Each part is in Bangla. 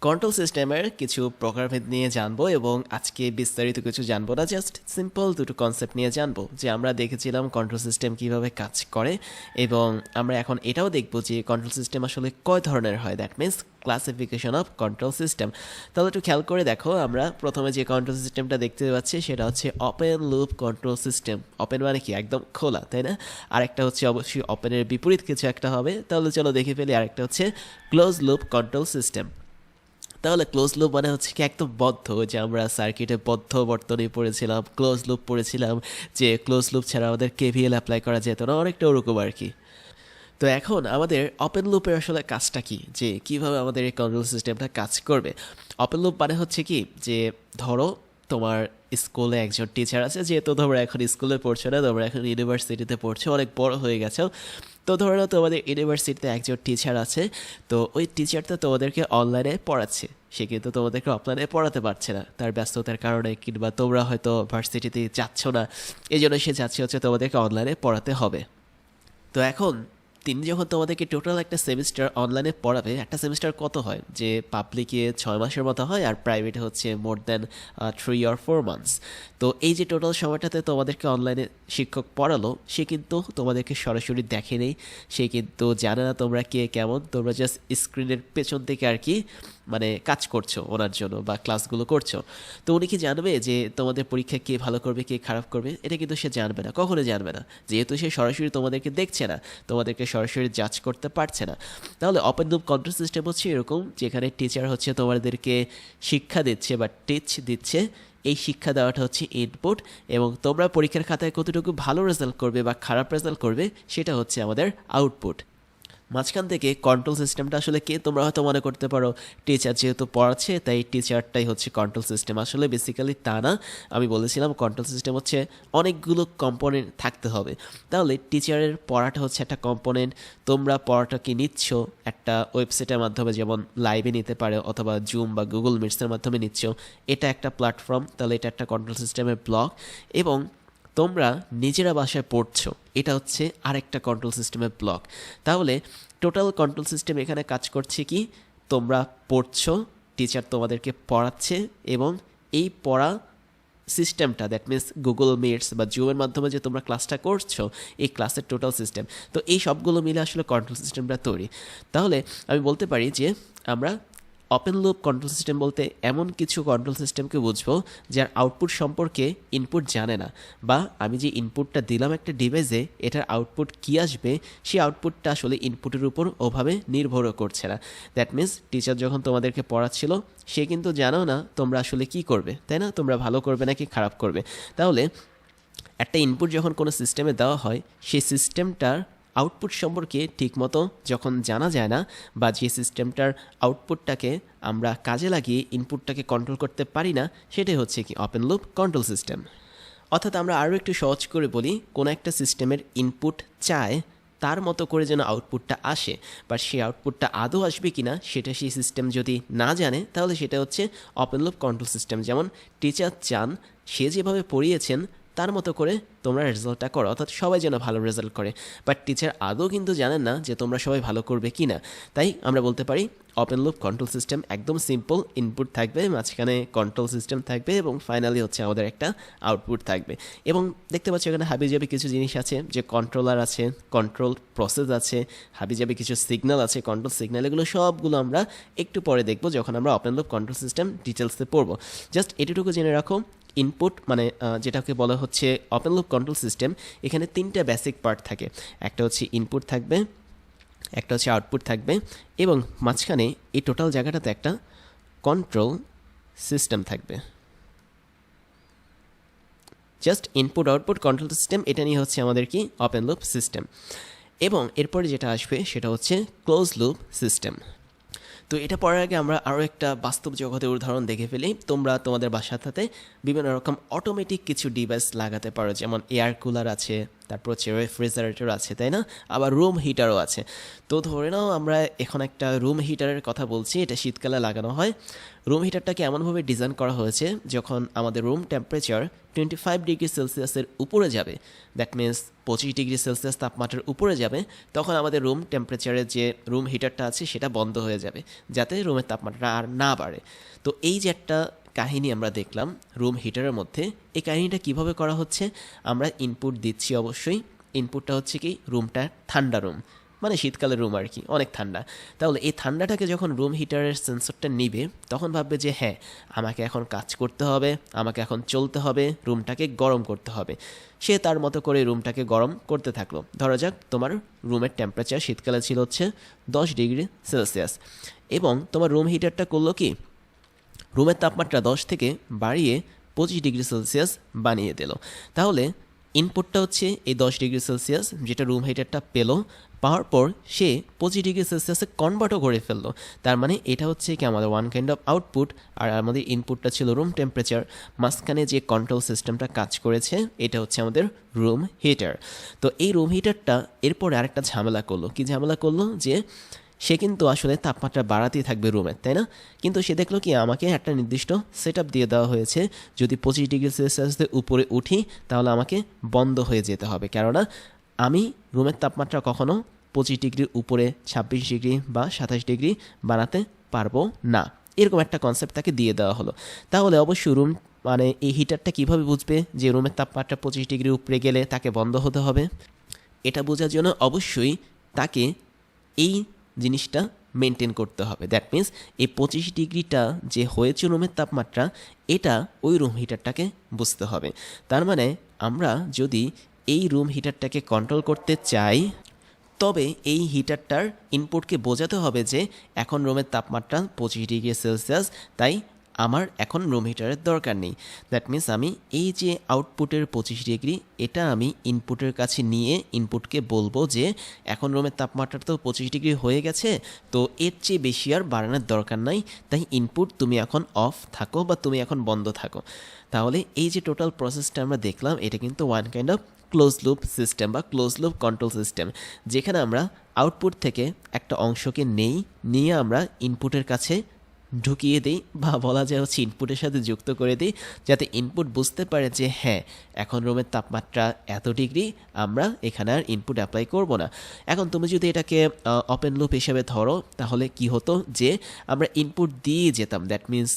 কন্ট্রোল সিস্টেমের কিছু প্রকারভেদ নিয়ে জানবো এবং আজকে বিস্তারিত কিছু জানবো না, জাস্ট সিম্পল দুটো কনসেপ্ট নিয়ে জানবো যে আমরা দেখেছিলাম কন্ট্রোল সিস্টেম কিভাবে কাজ করে এবং আমরা এখন এটাও দেখবো যে কন্ট্রোল সিস্টেম আসলে কয় ধরনের হয়, that means classification of control system. তাহলে একটু খেয়াল করে দেখো, আমরা প্রথমে যে কন্ট্রোল সিস্টেমটা দেখতে পাচ্ছি সেটা হচ্ছে open loop control system. Open মানে কি, একদম খোলা, তাই না? আরেকটা হচ্ছে অবশ্যই ওপেনের বিপরীত কিছু একটা হবে। তাহলে চলো দেখে ফেলি, আরেকটা হচ্ছে ক্লোজ লুপ কন্ট্রোল সিস্টেম। তাহলে ক্লোজ লুপ মানে হচ্ছে কি একদম বদ্ধ, যে আমরা সার্কিটে বদ্ধ বর্তনী পড়েছিলাম, ক্লোজ লুপ পড়েছিলাম, যে ক্লোজ লুপ ছাড়া আমাদের কেভিএল অ্যাপ্লাই করা যেত না, অনেকটা ওরকম আর কি। তো এখন আমাদের ওপেন লুপের আসলে কাজটা কি, যে কিভাবে আমাদের এই কন্ট্রোল সিস্টেমটা কাজ করবে। ওপেন লুপ মানে হচ্ছে কি, যে ধরো তোমার স্কুলে একজন টিচার আছে, যেহেতু তোমরা এখন স্কুলে পড়ছো না, তোমরা এখন ইউনিভার্সিটিতে পড়ছো, অনেক বড় হয়ে গেছো। তো ধরো তোমাদের ইউনিভার্সিটিতে একজন টিচার আছে, তো ওই টিচারটা তোমাদেরকে অনলাইনে পড়াচ্ছে, সে কিন্তু তোমাদেরকে অফলাইনে পড়াতে পারছে না তার ব্যস্ততার কারণে, কিংবা তোমরা হয়তো ভার্সিটিতে যাচ্ছ না, এই জন্য সে যাচ্ছে হচ্ছে তোমাদেরকে অনলাইনে পড়াতে হবে। তো এখন তিনি যখন তোমাদেরকে টোটাল একটা সেমিস্টার অনলাইনে পড়াবে, একটা সেমিস্টার কত হয়, যে পাবলিকে 6 মাসের মতো হয় আর প্রাইভেটে হচ্ছে মোর দ্যান 3 or 4 মান্থস। তো এই যে টোটাল সময়টাতে তোমাদেরকে অনলাইনে শিক্ষক পড়ালো, সে কিন্তু তোমাদেরকে সরাসরি দেখে নেই, সে কিন্তু জানে না তোমরা কে কেমন, তোমরা জাস্ট স্ক্রিনের পেছন থেকে আর কি মানে কাজ করছো ওনার জন্য বা ক্লাসগুলো করছো। তো উনি কি জানবে যে তোমাদের পরীক্ষা কে ভালো করবে কে খারাপ করবে? এটা কিন্তু সে জানবে না, কখনোই জানবে না, যেহেতু সে সরাসরি তোমাদেরকে দেখছে না, তোমাদেরকে সরাসরি জাজ করতে পারছে না। তাহলে ওপেন লুপ কন্ট্রোল সিস্টেম হচ্ছে এরকম, যেখানে টিচার হচ্ছে তোমাদেরকে শিক্ষা দিচ্ছে বা টিচ দিচ্ছে, এই শিক্ষা দেওয়াটা হচ্ছে ইনপুট, এবং তোমরা পরীক্ষার খাতায় কতটুকু ভালো রেজাল্ট করবে বা খারাপ রেজাল্ট করবে সেটা হচ্ছে আমাদের আউটপুট। মাঝখান থেকে কন্ট্রোল সিস্টেমটা আসলে কে, তোমরা হয়তো মনে করতে পারো টিচার যেহেতু পড়াচ্ছে তাই টিচারটাই হচ্ছে কন্ট্রোল সিস্টেম, আসলে বেসিক্যালি তা না। আমি বলেছিলাম কন্ট্রোল সিস্টেম হচ্ছে অনেকগুলো কম্পোনেন্ট থাকতে হবে। তাহলে টিচারের পড়াটা হচ্ছে একটা কম্পোনেন্ট, তোমরা পড়াটা কি নিচ্ছ একটা ওয়েবসাইটের মাধ্যমে, যেমন লাইভে নিতে পারো অথবা জুম বা গুগল মিটসের মাধ্যমে নিচ্ছ, এটা একটা প্ল্যাটফর্ম, তাহলে এটা একটা কন্ট্রোল সিস্টেমের ব্লক। এবং তোমরা নিজেরা বাসায় পড়ছো, এটা হচ্ছে আরেকটা কন্ট্রোল সিস্টেমের ব্লক। তাহলে টোটাল কন্ট্রোল সিস্টেম এখানে কাজ করছে কি, তোমরা পড়ছো, টিচার তোমাদেরকে পড়াচ্ছে, এবং এই পড়া সিস্টেমটা, দ্যাট মিনস গুগল মিটস বা জুমের মাধ্যমে যে তোমরা ক্লাসটা করছো, এই ক্লাসের টোটাল সিস্টেম, তো এই সবগুলো মিলে আসলে কন্ট্রোল সিস্টেমটা তৈরি। তাহলে আমি বলতে পারি যে আমরা ওপেন লুপ কন্ট্রোল সিস্টেম বলতে এমন কিছু কন্ট্রোল সিস্টেমকে বুঝবো যার আউটপুট সম্পর্কে ইনপুট জানে না, বা আমি যে ইনপুটটা দিলাম একটা ডিভাইসে, এটার আউটপুট কী আসবে সেই আউটপুটটা আসলে ইনপুটের উপর ওভাবে নির্ভরও করছে না। দ্যাট মিনস টিচার যখন তোমাদেরকে পড়াচ্ছিল, সে কিন্তু জানো না তোমরা আসলে কি করবে, তাই না? তোমরা ভালো করবে নাকি খারাপ করবে। তাহলে একটা ইনপুট যখন কোনো সিস্টেমে দেওয়া হয়, সেই সিস্টেমটার আউটপুট সম্পর্কে ঠিকমতো যখন জানা যায় না, বা যে সিস্টেমটার আউটপুটটাকে আমরা কাজে লাগিয়ে ইনপুটটাকে কন্ট্রোল করতে পারি না, সেটাই হচ্ছে কি ওপেন লুপ কন্ট্রোল সিস্টেম। অর্থাৎ আমরা আরও একটু সহজ করে বলি, কোনো একটা সিস্টেমের ইনপুট চায় তার মতো করে যেন আউটপুটটা আসে, বা সেই আউটপুটটা আদৌ আসবে কি না সেটা সেই সিস্টেম যদি না জানে, তাহলে সেটা হচ্ছে ওপেন লুপ কন্ট্রোল সিস্টেম। যেমন টিচার চান সে যেভাবে পড়িয়েছেন তার মতো করে তোমরা রেজাল্টটা করো, অর্থাৎ সবাই যেন ভালো রেজাল্ট করে, বাট টিচার আদৌ কিন্তু জানেন না যে তোমরা সবাই ভালো করবে কি না। তাই আমরা বলতে পারি ওপেন লুপ কন্ট্রোল সিস্টেম একদম সিম্পল, ইনপুট থাকবে, মাঝখানে কন্ট্রোল সিস্টেম থাকবে, এবং ফাইনালি হচ্ছে আমাদের একটা আউটপুট থাকবে। এবং দেখতে পাচ্ছ এখানে হাবিজাবি কিছু জিনিস আছে, যে কন্ট্রোলার আছে, কন্ট্রোল প্রসেস আছে, হাবিজাবি কিছু সিগন্যাল আছে, কন্ট্রোল সিগন্যাল, এগুলো সবগুলো আমরা একটু পরে দেখবো যখন আমরা ওপেন লুপ কন্ট্রোল সিস্টেম ডিটেলসে পড়বো। জাস্ট এটুকু জেনে রাখো, ইনপুট মানে যেটাকে বলা হচ্ছে ওপেন লুপ কন্ট্রোল সিস্টেম, এখানে 3টা বেসিক পার্ট থাকে। একটা হচ্ছে ইনপুট থাকবে, একটা হচ্ছে আউটপুট থাকবে, এবং মাঝখানে এই টোটাল জায়গাটাতে একটা কন্ট্রোল সিস্টেম থাকবে। Just input output control system, এটা নিয়ে হচ্ছে আমাদের কি ওপেন লুপ সিস্টেম। এবং এরপরে যেটা আসবে সেটা হচ্ছে ক্লোজ লুপ সিস্টেম। তো এটা পড়ার আগে আমরা আরও একটা বাস্তব জগতের উদাহরণ দেখে ফেলি। তোমরা তোমাদের বাসাতে বিভিন্ন রকম অটোমেটিক কিছু ডিভাইস লাগাতে পারো, যেমন এয়ার কুলার আছে, তারপর হচ্ছে রেফ্রিজারেটর আছে, তাই না? আবার রুম হিটারও আছে। তো ধরে নাও আমরা এখন একটা রুম হিটারের কথা বলছি, এটা শীতকালে লাগানো হয়। রুম হিটারটাকে এমনভাবে ডিজাইন করা হয়েছে যখন আমাদের রুম টেম্পারেচার 25 ডিগ্রি সেলসিয়াসের উপরে যাবে, দ্যাট মিনস 25 ডিগ্রি সেলসিয়াস তাপমাত্রার উপরে যাবে, তখন আমাদের রুম টেম্পারেচারের যে রুম হিটারটা আছে সেটা বন্ধ হয়ে যাবে, যাতে রুমের তাপমাত্রা আর না বাড়ে। তো এই যে একটা কাহিনী আমরা দেখলাম রুম হিটারের মধ্যে, এই কাহিনীটা কিভাবে করা হচ্ছে? আমরা ইনপুট দিচ্ছি, অবশ্যই ইনপুটটা হচ্ছে কি রুমটা ঠান্ডা রুম, মানে শীতকালের রুম আর কি, অনেক ঠান্ডা। তাহলে এই ঠান্ডাটাকে যখন রুম হিটারের সেন্সরটা নিবে, তখন ভাববে যে হ্যাঁ, আমাকে এখন কাজ করতে হবে, আমাকে এখন চলতে হবে, রুমটাকে গরম করতে হবে। সে তার মতো করে রুমটাকে গরম করতে থাকলো। ধরা যাক তোমার রুমের টেম্পারেচার শীতকালে ছিল হচ্ছে 10 ডিগ্রি সেলসিয়াস, এবং তোমার রুম হিটারটা করলো কি, রুমের তাপমাত্রা 10 থেকে বাড়িয়ে 25 ডিগ্রি সেলসিয়াস বানিয়ে দিল। তাহলে ইনপুটটা হচ্ছে এই 10 ডিগ্রি সেলসিয়াস, যেটা রুম হিটারটা পেলো, পাওয়ার পর সে 25 ডিগ্রি সেলসিয়াসে কনভার্টও করে ফেললো। তার মানে এটা হচ্ছে কি আমাদের ওয়ান কাইন্ড অফ আউটপুট, আর আমাদের ইনপুটটা ছিল রুম টেম্পারেচার। মাঝখানে যে কন্ট্রোল সিস্টেমটা কাজ করেছে এটা হচ্ছে আমাদের রুম হিটার। তো এই রুম হিটারটা এরপরে আরেকটা ঝামেলা করলো। কি ঝামেলা করলো? যে সে কিন্তু আসলে তাপমাত্রা বাড়াতেই থাকবে রুমের, তাই না? কিন্তু সে দেখলো কি আমাকে একটা নির্দিষ্ট সেট আপ দিয়ে দেওয়া হয়েছে, যদি 25 ডিগ্রি সেলসিয়াসের উপরে উঠি তাহলে আমাকে বন্ধ হয়ে যেতে হবে, কেননা আমি রুমের তাপমাত্রা কখনো 25 ডিগ্রির উপরে 26 ডিগ্রি বা 27 ডিগ্রি বানাতে পারবো না। এরকম একটা কনসেপ্ট তাকে দিয়ে দেওয়া হলো। তাহলে অবশ্যই রুম মানে এই হিটারটা কিভাবে বুঝবে যে রুমের তাপমাত্রা 25 ডিগ্রির উপরে গেলে তাকে বন্ধ হতে হবে? এটা বোঝার জন্য অবশ্যই তাকে এই জিনিসটা মেনটেন করতে হবে। দ্যাট মিন্স এই 25 ডিগ্রিটা যে হয়েছে রুমের তাপমাত্রা, এটা ওই রুম হিটারটাকে বুঝতে হবে। তার মানে আমরা যদি এই রুম হিটারটাকে কন্ট্রোল করতে চাই, তবে এই হিটারটার ইনপুটকে বোঝাতে হবে যে এখন রুমের তাপমাত্রা 25 ডিগ্রি সেলসিয়াস, তাই আমার এখন রুম হিটারের দরকার নেই। দ্যাট মিন্স আমি এই যে আউটপুটের 25 ডিগ্রি, এটা আমি ইনপুটের কাছে নিয়ে ইনপুটকে বলবো যে এখন রুমের তাপমাত্রা তো 25 ডিগ্রি হয়ে গেছে, তো এর চেয়ে বেশি আর বাড়ানোর দরকার নাই, তাই ইনপুট তুমি এখন অফ থাকো বা তুমি এখন বন্ধ থাকো। তাহলে এই যে টোটাল প্রসেসটা আমরা দেখলাম, এটা কিন্তু one kind of close loop system বা ক্লোজ লুপ কন্ট্রোল সিস্টেম, যেখানে আমরা আউটপুট থেকে একটা অংশকে নিয়ে আমরা ইনপুটের কাছে ঢুকিয়ে দিই, বা বলা যায় হচ্ছে ইনপুটের সাথে যুক্ত করে দিই, যাতে ইনপুট বুঝতে পারে যে হ্যাঁ, এখন রুমের তাপমাত্রা এত ডিগ্রি, আমরা এখানে আর ইনপুট অ্যাপ্লাই করব না। এখন তুমি যদি এটাকে ওপেন লুপ হিসেবে ধরো, তাহলে কি হতো যে আমরা ইনপুট দিয়ে যেতাম, দ্যাট মিন্স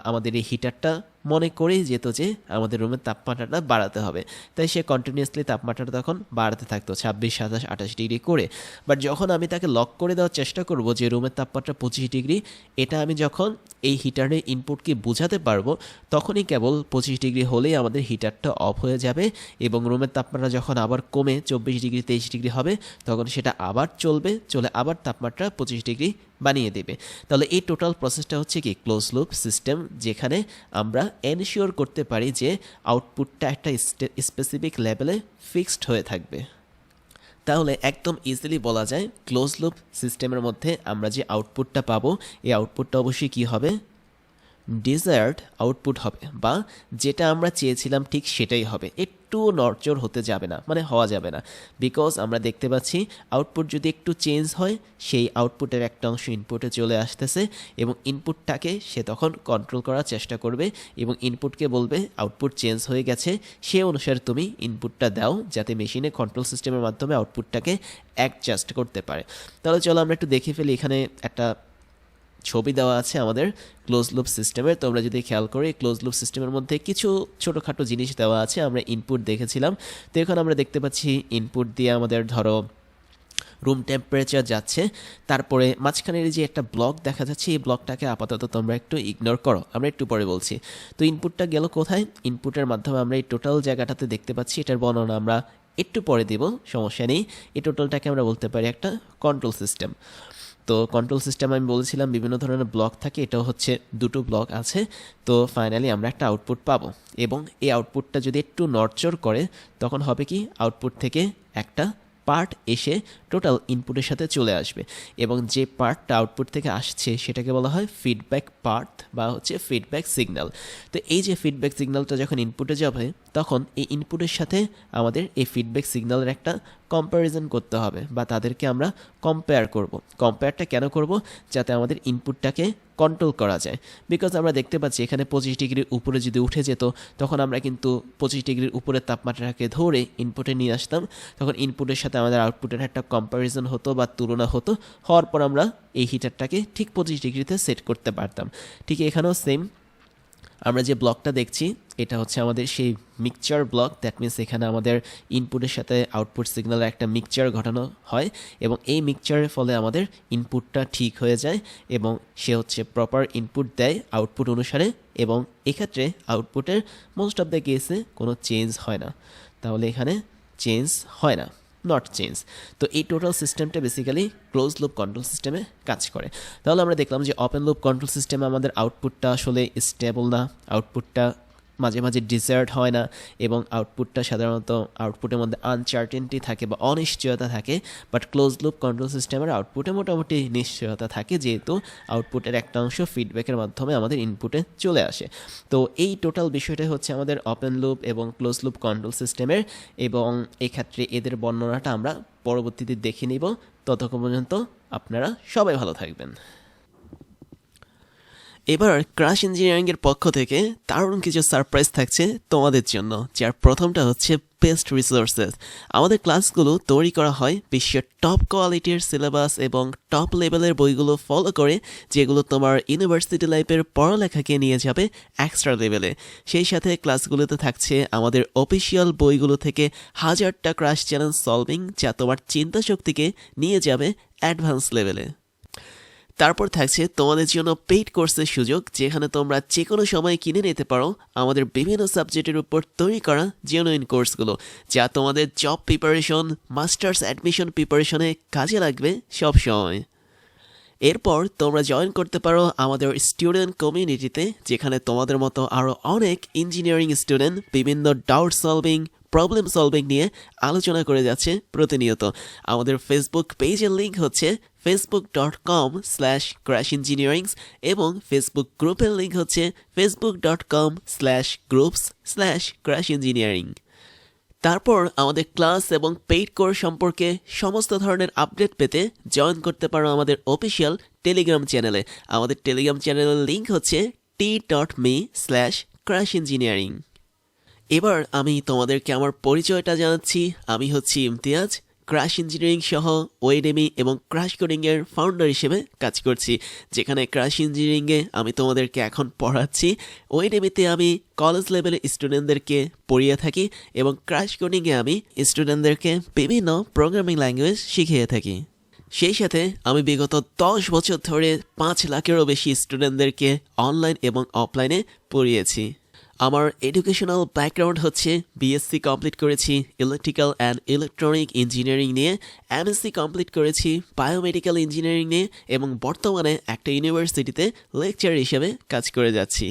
আমাদের এই হিটারটা মনে করেই যেত যে আমাদের রুমের তাপমাত্রাটা বাড়াতে হবে, তাই সে কন্টিনিউয়াসলি তাপমাত্রাটা তখন বাড়াতে থাকতো 26, 27, 28 ডিগ্রি করে। বাট যখন আমি তাকে লক করে দেওয়ার চেষ্টা করব যে রুমের তাপমাত্রা 25 ডিগ্রি, এটা আমি যখন এই হিটারের ইনপুটকে বোঝাতে পারবো, তখনই কেবল 25 ডিগ্রি হলেই আমাদের হিটারটা অফ হয়ে যাবে, এবং রুমের তাপমাত্রা যখন আবার কমে 24 ডিগ্রি, 23 ডিগ্রি হবে, তখন সেটা আবার চলে আবার তাপমাত্রা 25 ডিগ্রি বানিয়ে দেবে। তাহলে এই টোটাল প্রসেসটা হচ্ছে কি ক্লোজ লুপ সিস্টেম, যেখানে আমরা এনশিওর করতে পারি যে আউটপুটটা একটা স্পেসিফিক লেভেলে ফিক্সড হয়ে থাকবে। তাহলে একদম ইজিলি বলা যায় ক্লোজ লুপ সিস্টেমের মধ্যে আমরা যে আউটপুটটা পাবো, এই আউটপুটটা অবশ্যই কী হবে? ডিজায়ার্ড আউটপুট হবে, বা যেটা আমরা চেয়েছিলাম ঠিক সেটাই হবে, একটু নড়চড় হতে যাবে না, মানে হওয়া যাবে না। বিকজ আমরা দেখতে পাচ্ছি আউটপুট যদি একটু চেঞ্জ হয়, সেই আউটপুটের একটা অংশ ইনপুটে চলে আসতেছে, এবং ইনপুটটাকে সে তখন কন্ট্রোল করার চেষ্টা করবে, এবং ইনপুটকে বলবে আউটপুট চেঞ্জ হয়ে গেছে, সে অনুসারে তুমি ইনপুটটা দাও, যাতে মেশিনে কন্ট্রোল সিস্টেমের মাধ্যমে আউটপুটটাকে অ্যাডজাস্ট করতে পারে। তাহলে চলো আমরা একটু দেখে ফেলি। এখানে একটা ছবি দেওয়া আছে আমাদের ক্লোজ লুপ সিস্টেমের। তো আমরা যদি খেয়াল করি, ক্লোজ লুপ সিস্টেমের মধ্যে কিছু ছোটোখাটো জিনিস দেওয়া আছে। আমরা ইনপুট দেখেছিলাম, তো এখন আমরা দেখতে পাচ্ছি ইনপুট দিয়ে আমাদের ধরো রুম টেম্পারেচার যাচ্ছে, তারপরে মাঝখানের যে একটা ব্লক দেখা যাচ্ছে, এই ব্লকটাকে আপাতত তোমরা একটু ইগনোর করো, আমরা একটু পরে বলছি। তো ইনপুটটা গেল কোথায়? ইনপুটের মাধ্যমে আমরা এই টোটাল জায়গাটাতে দেখতে পাচ্ছি, এটার বর্ণনা আমরা একটু পরে দেব, সমস্যা নেই। এই টোটালটাকে আমরা বলতে পারি একটা কন্ট্রোল সিস্টেম। তো কন্ট্রোল সিস্টেম আমি বলেছিলাম বিভিন্ন ধরনের ব্লক থাকে, এটাও হচ্ছে দুটো ব্লক আছে। তো ফাইনালি আমরা একটা আউটপুট পাবো, এবং এই আউটপুটটা যদি একটু নড়চড় করে, তখন হবে কি আউটপুট থেকে একটা পার্ট এসে টোটাল ইনপুটের সাথে চলে আসবে এবং যে পার্টটা আউটপুট থেকে আসছে সেটাকে বলা হয় ফিডব্যাক পার্ট বা হচ্ছে ফিডব্যাক সিগন্যাল। তো এই যে ফিডব্যাক সিগন্যালটা যখন ইনপুটে যাবে তখন এই ইনপুটের সাথে আমাদের এই ফিডব্যাক সিগন্যালের একটা কম্প্যারিজন করতে হবে বা তাদেরকে আমরা কম্পেয়ার করব। কম্পেয়ারটা কেন করব? যাতে আমাদের ইনপুটটাকে কন্ট্রোল করা যায়। বিকজ আমরা দেখতে পাচ্ছি এখানে 25 ডিগ্রির উপরে যদি উঠে যেত তখন আমরা কিন্তু 25 ডিগ্রির উপরের তাপমাত্রাকে ধরে ইনপুটে নিয়ে আসতাম, তখন ইনপুটের সাথে আমাদের আউটপুটের একটা কম্প্যারিজন হতো বা তুলনা হতো, হওয়ার পর আমরা এই হিটারটাকে ঠিক 25 ডিগ্রিতে সেট করতে পারতাম। ঠিক এখানেও সেম, আমরা যে ব্লকটা দেখছি এটা হচ্ছে আমাদের সেই মিক্সচার ব্লক। দ্যাট মিনস এখানে আমাদের ইনপুটের সাথে আউটপুট সিগন্যালের একটা মিক্সচার ঘটানো হয় এবং এই মিক্সচারের ফলে আমাদের ইনপুটটা ঠিক হয়ে যায় এবং সে হচ্ছে প্রপার ইনপুট দেয় আউটপুট অনুসারে এবং এক্ষেত্রে আউটপুটের মোস্ট অফ দ্য কেসে কোনো চেঞ্জ হয় না। তাহলে এখানে চেঞ্জ হয় না, নট চেঞ্জ। তো এই টোটাল সিস্টেমটা বেসিক্যালি ক্লোজ লুপ কন্ট্রোল সিস্টেমে কাজ করে। তাহলে আমরা দেখলাম যে ওপেন লুপ কন্ট্রোল সিস্টেমে আমাদের আউটপুটটা আসলে স্টেবল না, আউটপুটটা মাঝে মাঝে ডিজার্ট হয় না এবং আউটপুটটা সাধারণত আউটপুটের মধ্যে আনসার্টেনটি থাকে বা অনিশ্চয়তা থাকে। বাট ক্লোজ লুপ কন্ট্রোল সিস্টেমের আউটপুটে মোটামুটি নিশ্চয়তা থাকে, যেহেতু আউটপুটের একটা অংশ ফিডব্যাকের মাধ্যমে আমাদের ইনপুটে চলে আসে। তো এই টোটাল বিষয়টাই হচ্ছে আমাদের ওপেন লুপ এবং ক্লোজ লুপ কন্ট্রোল সিস্টেমের, এবং এক্ষেত্রে এদের বর্ণনাটা আমরা পরবর্তীতে দেখে নিব। ততক্ষণ পর্যন্ত আপনারা সবাই ভালো থাকবেন। এবার ক্রাশ ইঞ্জিনিয়ারিংয়ের পক্ষ থেকে দারুণ কিছু সারপ্রাইজ থাকছে তোমাদের জন্য, যার প্রথমটা হচ্ছে বেস্ট রিসোর্সেস। আমাদের ক্লাসগুলো তৈরি করা হয় বিশ্বের টপ কোয়ালিটির সিলেবাস এবং টপ লেভেলের বইগুলো ফলো করে, যেগুলো তোমার ইউনিভার্সিটি লাইফের পড়ালেখাকে নিয়ে যাবে এক্সট্রা লেভেলে। সেই সাথে ক্লাসগুলোতে থাকছে আমাদের অফিসিয়াল বইগুলো থেকে হাজারটা ক্রাশ চ্যালেঞ্জ সলভিং, যা তোমার চিন্তা শক্তিকে নিয়ে যাবে অ্যাডভান্স লেভেলে। তারপর থাকছে তোমাদের জন্য পেইড কোর্সের সুযোগ, যেখানে তোমরা যে কোনো সময় কিনে নিতে পারো আমাদের বিভিন্ন সাবজেক্টের উপর তৈরি করা জেনুইন কোর্সগুলো, যা তোমাদের জব প্রিপারেশন, মাস্টার্স অ্যাডমিশন প্রিপারেশনে কাজে লাগবে সব সময়। এরপর তোমরা জয়েন করতে পারো আমাদের স্টুডেন্ট কমিউনিটিতে, যেখানে তোমাদের মতো আরও অনেক ইঞ্জিনিয়ারিং স্টুডেন্ট বিভিন্ন ডাউট সলভিং, প্রবলেম সলভিং নিয়ে আলোচনা করে যাচ্ছে প্রতিনিয়ত। আমাদের ফেসবুক পেজের লিঙ্ক হচ্ছে facebook.com/crashengineerings এবং ফেসবুক গ্রুপের লিঙ্ক হচ্ছে facebook.com/groups/crashengineering। তারপর আমাদের ক্লাস এবং পেইড কোর্স সম্পর্কে সমস্ত ধরনের আপডেট পেতে জয়েন করতে পারো আমাদের অফিসিয়াল টেলিগ্রাম চ্যানেলে। আমাদের টেলিগ্রাম চ্যানেলের লিঙ্ক হচ্ছে t.me/crashengineering। এবার আমি তোমাদেরকে আমার পরিচয়টা জানাচ্ছি। আমি হচ্ছি ইমতিয়াজ, ক্রাশ ইঞ্জিনিয়ারিং সহ ওয়েডেমি এবং ক্রাশ কোডিংয়ের ফাউন্ডার হিসেবে কাজ করছি, যেখানে ক্রাশ ইঞ্জিনিয়ারিংয়ে আমি তোমাদেরকে এখন পড়াচ্ছি, ওয়েডেমিতে আমি কলেজ লেভেলের স্টুডেন্টদেরকে পড়িয়ে থাকি এবং ক্রাশ কোডিংয়ে আমি স্টুডেন্টদেরকে বিভিন্ন প্রোগ্রামিং ল্যাঙ্গুয়েজ শিখিয়ে থাকি। সেই সাথে আমি বিগত 10 বছর ধরে 5 লাখেরও বেশি স্টুডেন্টদেরকে অনলাইন এবং অফলাইনে পড়িয়েছি। আমার এডুকেশনাল ব্যাকগ্রাউন্ড হচ্ছে বিএসসি কমপ্লিট করেছি ইলেকট্রিক্যাল অ্যান্ড ইলেকট্রনিক ইঞ্জিনিয়ারিং নিয়ে, এমএসসি কমপ্লিট করেছি বায়োমেডিক্যাল ইঞ্জিনিয়ারিং নিয়ে এবং বর্তমানে একটা ইউনিভার্সিটিতে লেকচার হিসেবে কাজ করে যাচ্ছি।